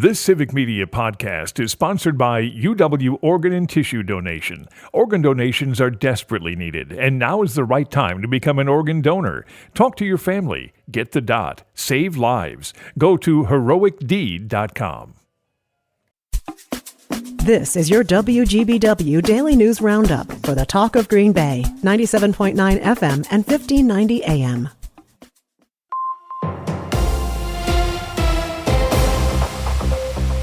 This Civic Media podcast is sponsored by UW Organ and Tissue Donation. Organ donations are desperately needed, and now is the right time to become an organ donor. Talk to your family. Get the dot. Save lives. Go to heroicdeed.com. This is your WGBW Daily News Roundup for the Talk of Green Bay, 97.9 FM and 1590 AM.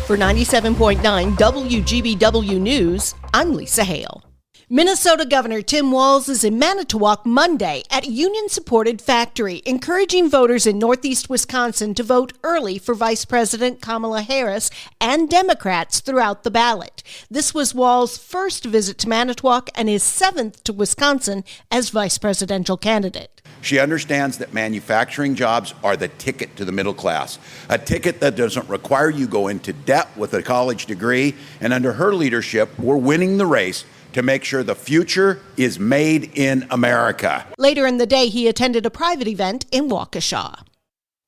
For 97.9 WGBW News, I'm Lisa Hale. Minnesota Governor Tim Walz is in Manitowoc Monday at a union-supported factory, encouraging voters in northeast Wisconsin to vote early for Vice President Kamala Harris and Democrats throughout the ballot. This was Walz's first visit to Manitowoc and his seventh to Wisconsin as vice presidential candidate. She understands that manufacturing jobs are the ticket to the middle class, a ticket that doesn't require you go into debt with a college degree, and under her leadership, we're winning the race to make sure the future is made in America. Later in the day, he attended a private event in Waukesha.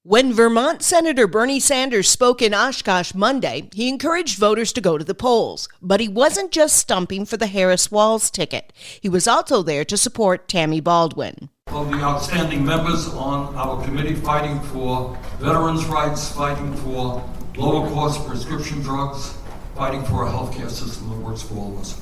When Vermont Senator Bernie Sanders spoke in Oshkosh Monday, he encouraged voters to go to the polls. But he wasn't just stumping for the Harris-Walz ticket. He was also there to support Tammy Baldwin. Of the outstanding members on our committee fighting for veterans' rights, fighting for lower-cost prescription drugs, fighting for a healthcare system that works for all of us.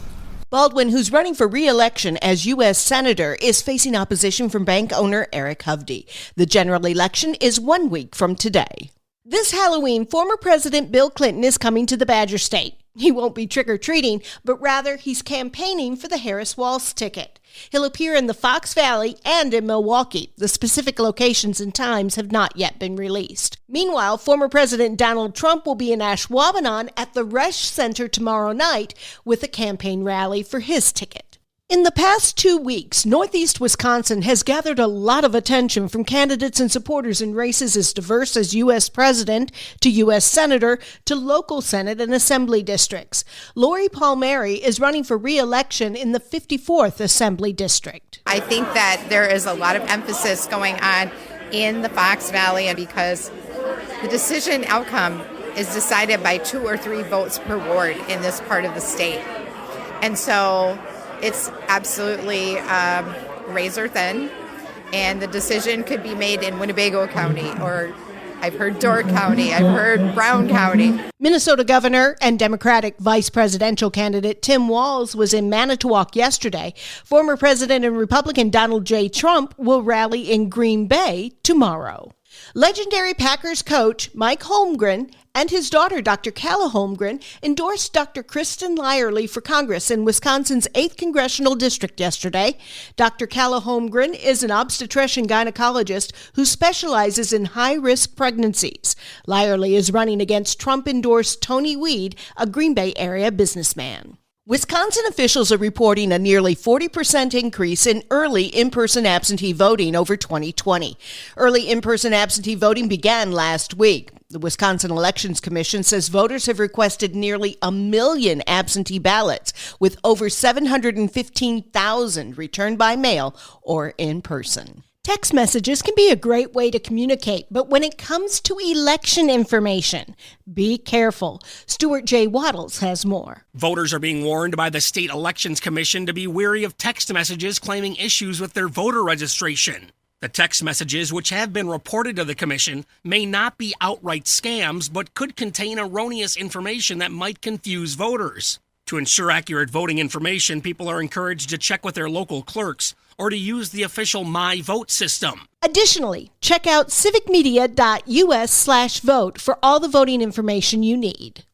Baldwin, who's running for re-election as U.S. Senator, is facing opposition from bank owner Eric Hovde. The general election is 1 week from today. This Halloween, former President Bill Clinton is coming to the Badger State. He won't be trick-or-treating, but rather he's campaigning for the Harris-Walz ticket. He'll appear in the Fox Valley and in Milwaukee. The specific locations and times have not yet been released. Meanwhile, former President Donald Trump will be in Ashwaubenon at the Resch Center tomorrow night with a campaign rally for his ticket. In the past 2 weeks, Northeast Wisconsin has gathered a lot of attention from candidates and supporters in races as diverse as U.S. President to U.S. Senator to local Senate and Assembly districts. Lori Palmieri is running for re-election in the 54th Assembly District. I think that there is a lot of emphasis going on in the Fox Valley because the decision outcome is decided by 2 or 3 votes per ward in this part of the state. And so it's absolutely razor thin, and the decision could be made in Winnebago County, or I've heard Door County, I've heard Brown County. Minnesota Governor and Democratic Vice Presidential candidate Tim Walz was in Manitowoc yesterday. Former President and Republican Donald J. Trump will rally in Green Bay tomorrow. Legendary Packers coach Mike Holmgren and his daughter, Dr. Calla Holmgren, endorsed Dr. Kristen Lyerly for Congress in Wisconsin's 8th Congressional District yesterday. Dr. Calla Holmgren is an obstetrician gynecologist who specializes in high-risk pregnancies. Lyerly is running against Trump-endorsed Tony Weed, a Green Bay area businessman. Wisconsin officials are reporting a nearly 40% increase in early in-person absentee voting over 2020. Early in-person absentee voting began last week. The Wisconsin Elections Commission says voters have requested nearly 1 million absentee ballots, with over 715,000 returned by mail or in person. Text messages can be a great way to communicate, but when it comes to election information, be careful. Stuart J. Waddles has more. Voters are being warned by the State Elections Commission to be wary of text messages claiming issues with their voter registration. The text messages, which have been reported to the commission, may not be outright scams, but could contain erroneous information that might confuse voters. To ensure accurate voting information, people are encouraged to check with their local clerks or to use the official My Vote system. Additionally, check out civicmedia.us/vote for all the voting information you need.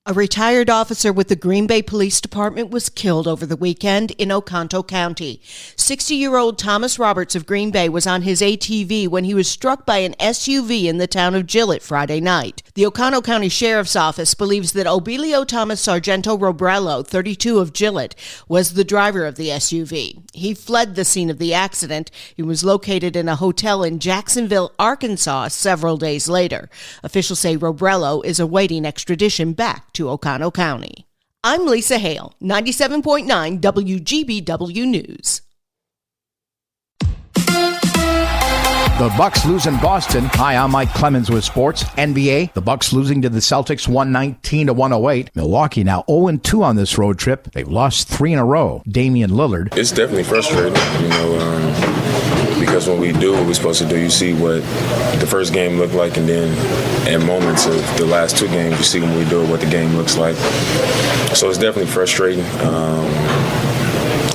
A retired officer with the Green Bay Police Department was killed over the weekend in Oconto County. 60-year-old Thomas Roberts of Green Bay was on his ATV when he was struck by an SUV in the town of Gillett Friday night. The Oconto County Sheriff's Office believes that Obilio Thomas Sargento Robrello, 32 of Gillett, was the driver of the SUV. He fled the scene of the accident. He was located in a hotel in Jacksonville, Arkansas, several days later. Officials say Robrello is awaiting extradition back to Oconto County. I'm Lisa Hale, 97.9 WGBW News. The Bucks lose in Boston. Hi, I'm Mike Clemens with sports. NBA, the Bucks losing to the Celtics 119-108. Milwaukee now 0-2 on this road trip. They've lost 3 in a row. Damian Lillard. It's definitely frustrating, because when we do what we're supposed to do, you see what the first game looked like, and then at moments of the last 2 games, you see when we do it what the game looks like. So it's definitely frustrating.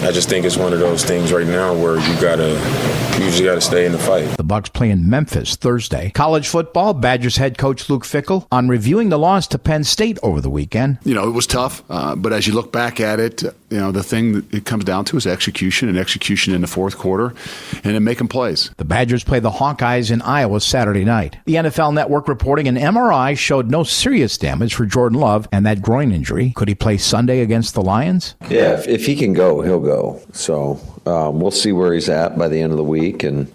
I just think it's one of those things right now where you usually gotta stay in the fight. The Bucks play in Memphis Thursday. College football, Badgers head coach Luke Fickell on reviewing the loss to Penn State over the weekend. It was tough, but as you look back at it, the thing that it comes down to is execution in the fourth quarter and then making plays. The Badgers play the Hawkeyes in Iowa Saturday night. The NFL Network reporting an MRI showed no serious damage for Jordan Love and that groin injury. Could he play Sunday against the Lions? Yeah, if he can go, he'll go. So we'll see where he's at by the end of the week.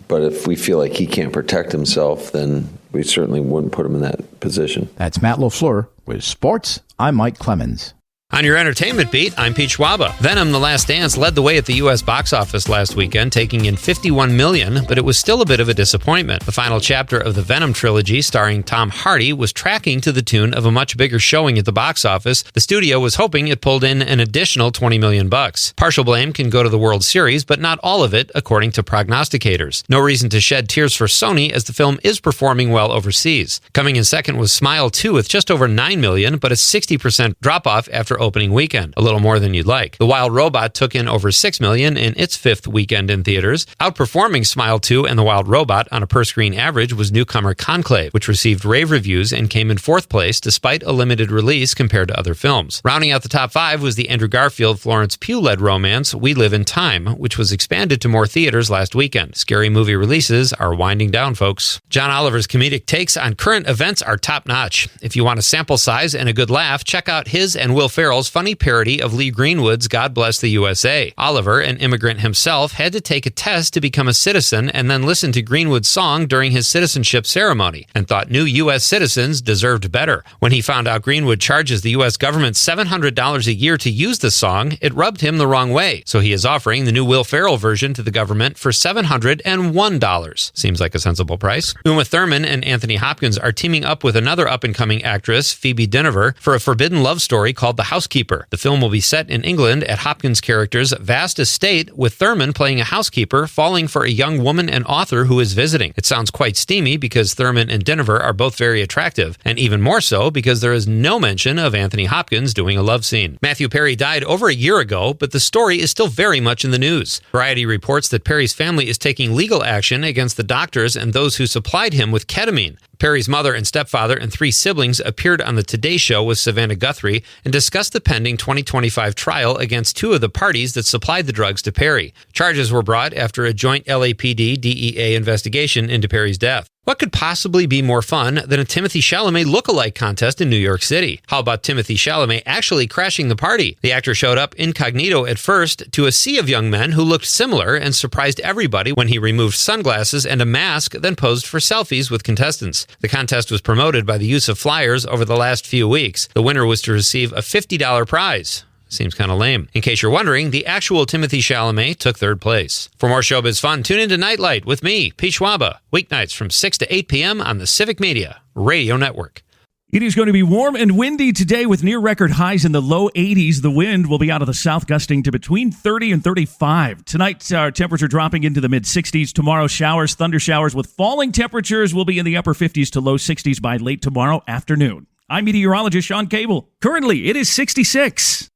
But if we feel like he can't protect himself, then we certainly wouldn't put him in that position. That's Matt LaFleur with sports. I'm Mike Clemens. On your entertainment beat, I'm Pete Schwaba. Venom: The Last Dance led the way at the U.S. box office last weekend, taking in $51 million, but it was still a bit of a disappointment. The final chapter of the Venom trilogy, starring Tom Hardy, was tracking to the tune of a much bigger showing at the box office. The studio was hoping it pulled in an additional $20 million. Partial blame can go to the World Series, but not all of it, according to prognosticators. No reason to shed tears for Sony, as the film is performing well overseas. Coming in second was Smile 2 with just over $9 million, but a 60% drop-off after opening weekend, a little more than you'd like. The Wild Robot took in over $6 million in its 5th weekend in theaters. Outperforming Smile 2 and The Wild Robot on a per-screen average was newcomer Conclave, which received rave reviews and came in 4th place despite a limited release compared to other films. Rounding out the top 5 was the Andrew Garfield-Florence Pugh-led romance We Live in Time, which was expanded to more theaters last weekend. Scary movie releases are winding down, folks. John Oliver's comedic takes on current events are top-notch. If you want a sample size and a good laugh, check out his and Will Ferrell's funny parody of Lee Greenwood's God Bless the USA. Oliver, an immigrant himself, had to take a test to become a citizen and then listen to Greenwood's song during his citizenship ceremony and thought new U.S. citizens deserved better. When he found out Greenwood charges the U.S. government $700 a year to use the song, it rubbed him the wrong way. So he is offering the new Will Ferrell version to the government for $701. Seems like a sensible price. Uma Thurman and Anthony Hopkins are teaming up with another up-and-coming actress, Phoebe Dynevor, for a forbidden love story called The Housekeeper. The film will be set in England at Hopkins' character's vast estate, with Thurman playing a housekeeper falling for a young woman and author who is visiting. It sounds quite steamy because Thurman and Dynevor are both very attractive, and even more so because there is no mention of Anthony Hopkins doing a love scene. Matthew Perry died over a year ago, but the story is still very much in the news. Variety reports that Perry's family is taking legal action against the doctors and those who supplied him with ketamine. Perry's mother and stepfather and 3 siblings appeared on the Today Show with Savannah Guthrie and discussed the pending 2025 trial against 2 of the parties that supplied the drugs to Perry. Charges were brought after a joint LAPD-DEA investigation into Perry's death. What could possibly be more fun than a Timothée Chalamet look-alike contest in New York City? How about Timothée Chalamet actually crashing the party? The actor showed up incognito at first to a sea of young men who looked similar and surprised everybody when he removed sunglasses and a mask, then posed for selfies with contestants. The contest was promoted by the use of flyers over the last few weeks. The winner was to receive a $50 prize. Seems kind of lame. In case you're wondering, the actual Timothée Chalamet took 3rd place. For more showbiz fun, tune into Nightlight with me, Pete Schwaba, weeknights from 6 to 8 p.m. on the Civic Media Radio Network. It is going to be warm and windy today with near-record highs in the low 80s. The wind will be out of the south, gusting to between 30 and 35. Tonight, our temperature dropping into the mid-60s. Tomorrow, showers, thunder showers with falling temperatures will be in the upper 50s to low 60s by late tomorrow afternoon. I'm meteorologist Sean Cable. Currently, it is 66.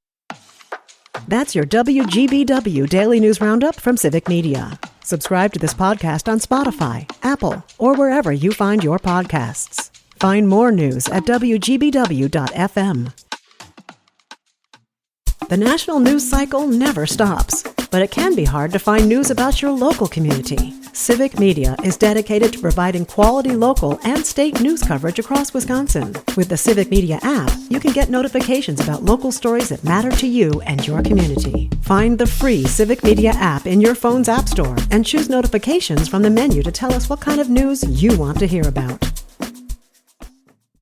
That's your WGBW Daily News Roundup from Civic Media. Subscribe to this podcast on Spotify, Apple, or wherever you find your podcasts. Find more news at WGBW.FM. The national news cycle never stops, but it can be hard to find news about your local community. Civic Media is dedicated to providing quality local and state news coverage across Wisconsin. With the Civic Media app, you can get notifications about local stories that matter to you and your community. Find the free Civic Media app in your phone's app store and choose notifications from the menu to tell us what kind of news you want to hear about.